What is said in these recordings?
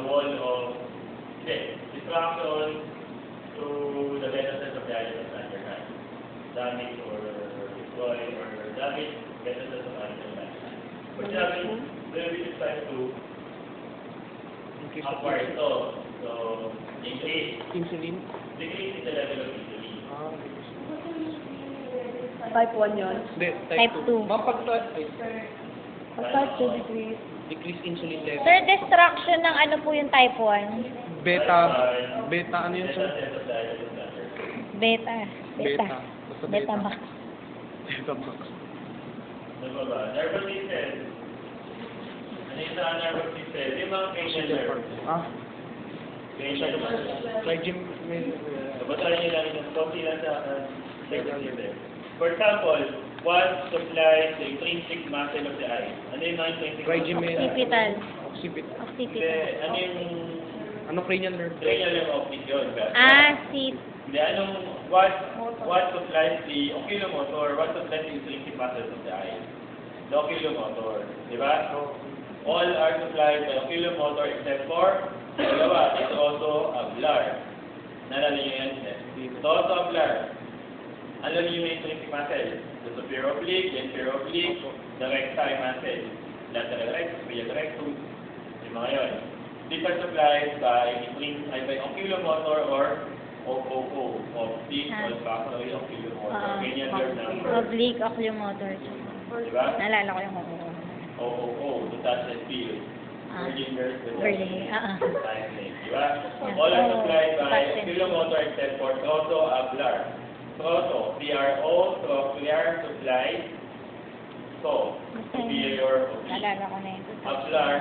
wall of distraction through the beta cells of the islet of Langerhans. Damage or destroy or damage beta cells of islet of Langerhans. For example, when we decide to acquire ito, so increase Insulin. decrease in the level of insulin. Type 1 yun. Hindi, Type 2. Ma'am, pag Type 2 decrease. decrease insulin level. Sir, destruction ng ano po yung type 1? Beta ano yun, sir? Beta cells of the islet of Langerhans. Beta. Beta. Basta Beta beta. max. Beta max. Ano ba? Nervous system. Ano yung sa nervous system? Yung mga cranial nerve. Ah, Cranial nerve. Trigem, So, basahin nyo lang yung copy lang sa nervous system. For example, what supplies the intrinsic muscle of the eye? Ano yung mga intrinsic Trigemin. Occipital. Occipit. Hindi, Occipital. ano yung Ano cranial nerve? cranial nerve optic yun? Seat. Hindi, anong, what supplies the oculomotor, what supplies the intrinsic muscles of the eye? The oculomotor, di ba? All are supplied by oculomotor except for dalawa. It's also ocular. Nalala niyo yan? It's also ocular. Alam niyo yung intrinsic muscle? The superior oblique, the inferior oblique, the recti muscle. Lateral rectus, medial rectus. Yung mga yun. These are supplied by oculomotor or OOO, optic, olfactory, oculomotor. Ganyan nerve number. Oblique oculomotor. Diba? Naalala ko yung oo. OOO, to touch and feel. Virgin nerve with Virgin, Diba? All are supplied by oculomotor except for ocular. Proto, PRO, trochlear supply. So, superior oblique. Naalala ko na yun. Ocular,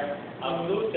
abducted.